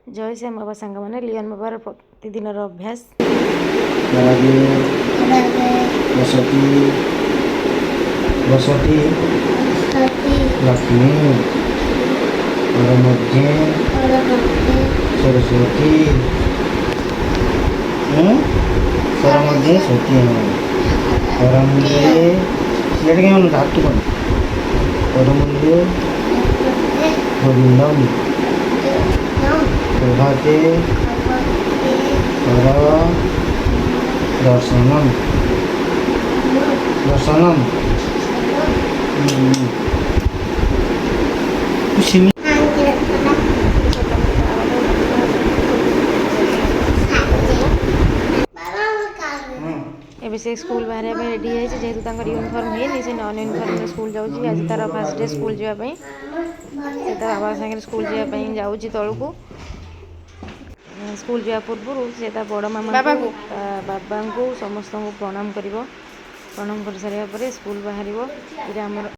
जय श्याम बाबा सांग मैंने लियन बाबार प्रतिदिन अभ्यास बसती बसती लक्ष्मी और मध्य सरस्वती स्वर मध्य सती और मुझे क्या धातु कौन और मुझे गोविंदम प्रभाते और दर्शनम दर्शनम एबे से स्कूल बाहर रेडी है जेहेतु यूनिफॉर्म है से नॉन यूनिफॉर्म स्कूल जाऊँगी आज तार फास्ट डे स्कूल जावाई से बाबा सागर स्कूल जावाई जाऊँगी तलू स्कूल जा पूर्व से बड़ मामा बाबा को समस्त को प्रणाम कर सारा स्कूल बाहर ये